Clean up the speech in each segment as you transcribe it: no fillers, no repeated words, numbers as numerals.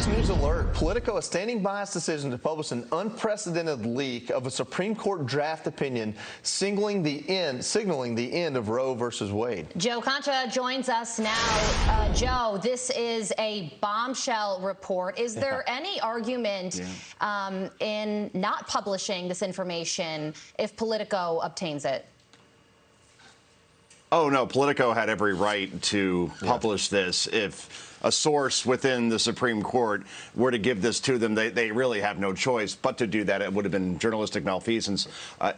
Fox News alert. Politico is standing by its decision to publish an unprecedented leak of a Supreme Court draft opinion signaling the end of Roe versus Wade. Joe Concha joins us now. Joe, this is a bombshell report. Is there any argument in not publishing this information if Politico obtains it? Oh, no, Politico had every right to publish this. If a source within the Supreme Court were to give this to them, they really have no choice but to do that. It would have been journalistic malfeasance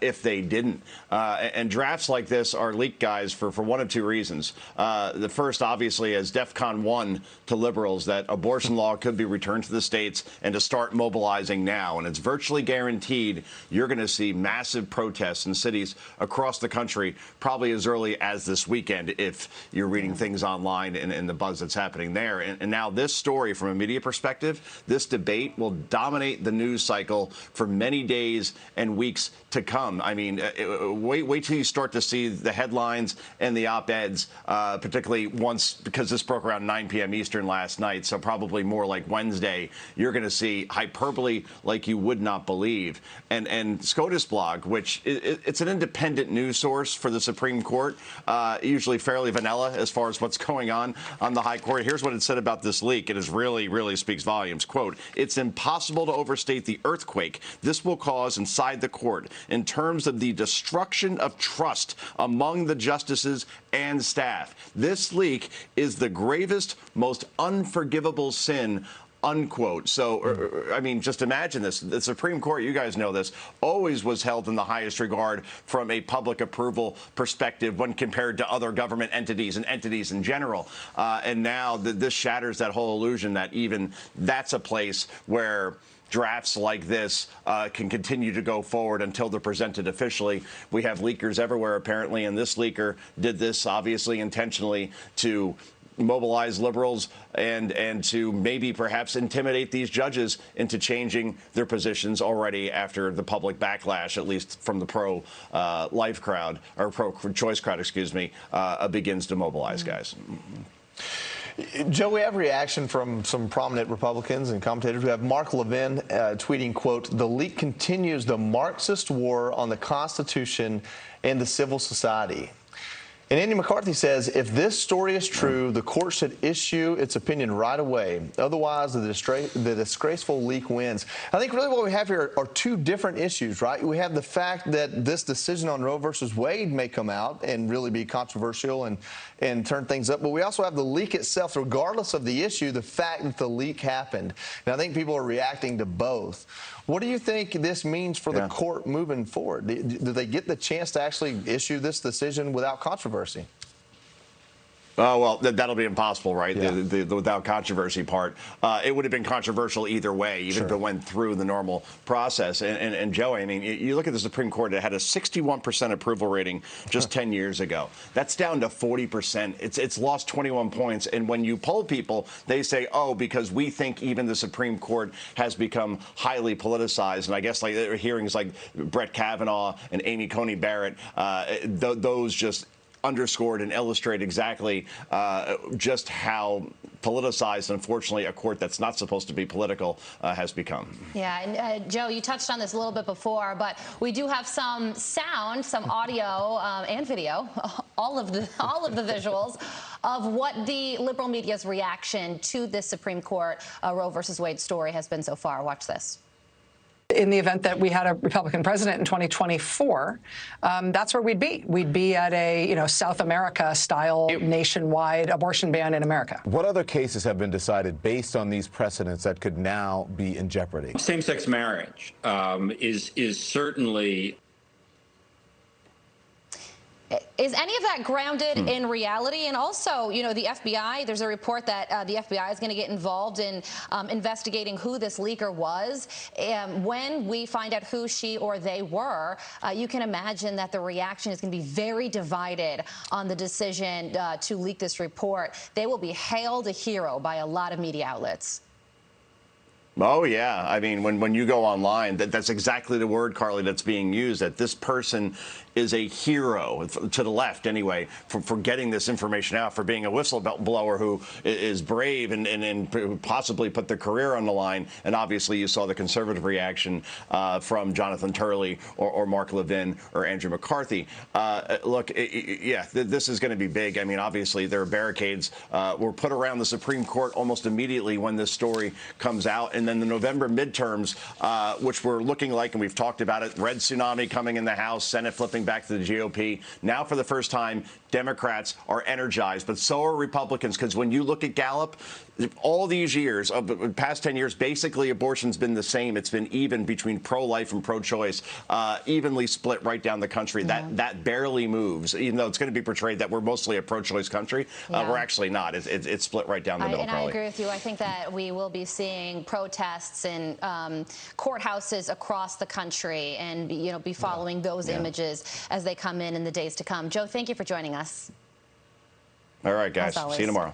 if they didn't. And drafts like this are leaked, guys, for one of two reasons. The first, obviously, as DEFCON 1 to liberals, that abortion law could be returned to the states and to start mobilizing now. And it's virtually guaranteed you're going to see massive protests in cities across the country, probably as early as this weekend, if you're reading things online and the buzz that's happening there. And now this story, from a media perspective, this debate will dominate the news cycle for many days and weeks to come. I mean, wait till you start to see the headlines and the op-eds, particularly because this broke around 9 p.m. Eastern last night, so probably more like Wednesday. You're going to see hyperbole like you would not believe. And SCOTUS blog, which it's an independent news source for the Supreme Court, usually fairly vanilla as far as what's going on the high court. Here's what it said about this leak. It is really speaks volumes. Quote, "It's impossible to overstate the earthquake this will cause inside the court in terms of the destruction of trust among the justices and staff. This leak is the gravest, most unforgivable sin." Unquote. So, I mean, just imagine this. The Supreme Court, you guys know this, always was held in the highest regard from a public approval perspective when compared to other government entities and entities in general. And now this shatters that whole illusion that even that's a place where drafts like this can continue to go forward until they're presented officially. We have leakers everywhere, apparently, and this leaker did this obviously intentionally to mobilize liberals and to maybe perhaps intimidate these judges into changing their positions already after the public backlash, at least from the pro-life crowd, or pro-choice crowd, excuse me, begins to mobilize, guys. Joe, we have reaction from some prominent Republicans and commentators. We have Mark Levin tweeting, quote, "The leak continues the Marxist war on the Constitution and the civil society." And Andy McCarthy says, if this story is true, the court should issue its opinion right away. Otherwise, the disgraceful leak wins. I think really what we have here are two different issues, right? We have the fact that this decision on Roe versus Wade may come out and really be controversial and turn things up. But we also have the leak itself, regardless of the issue, the fact that the leak happened. And I think people are reacting to both. What do you think this means for the court moving forward? Do they get the chance to actually issue this decision without controversy? Oh, well, that'll be impossible, right? Yeah. The without controversy part. It would have been controversial either way, even if it went through the normal process. And Joey, I mean, you look at the Supreme Court, it had a 61% approval rating just 10 years ago. That's down to 40%. It's lost 21 points. And when you poll people, they say, oh, because we think even the Supreme Court has become highly politicized. And I guess like hearings like Brett Kavanaugh and Amy Coney Barrett, those just underscored and illustrate exactly just how politicized, unfortunately, a court that's not supposed to be political has become. Yeah, and Joe, you touched on this a little bit before, but we do have some sound, some audio and video, all of the visuals of what the liberal media's reaction to this Supreme Court Roe versus Wade story has been so far. Watch this. In the event that we had a Republican president in 2024, that's where we'd be. We'd be at a, South America-style nationwide abortion ban in America. What other cases have been decided based on these precedents that could now be in jeopardy? Same-sex marriage is certainly. Is any of that grounded in reality? And also, the FBI, there's a report that the FBI is going to get involved in investigating who this leaker was. When we find out who she or they were, you can imagine that the reaction is going to be very divided on the decision to leak this report. They will be hailed a hero by a lot of media outlets. Oh, yeah. I mean, when you go online, that's exactly the word, Carly, that's being used, that this person is a hero, to the left anyway, for getting this information out, for being a whistleblower who is brave and possibly put their career on the line. And obviously you saw the conservative reaction from Jonathan Turley or Mark Levin or Andrew McCarthy. Look, yeah, this is going to be big. I mean, obviously there are barricades were put around the Supreme Court almost immediately when this story comes out. And then the November midterms, which we're looking like, and we've talked about it, red tsunami coming in the House, Senate flipping back to the GOP. Now, for the first time, Democrats are energized, but so are Republicans, because when you look at Gallup, all these years, of the past 10 years, basically abortion's been the same. It's been even between pro-life and pro-choice, evenly split right down the country. That barely moves, even though it's going to be portrayed that we're mostly a pro-choice country. We're actually not. It's split right down the middle, and I agree with you. I think that we will be seeing protests in courthouses across the country, and be following those images as they come in the days to come. Joe, thank you for joining us. All right, guys. As always. See you tomorrow.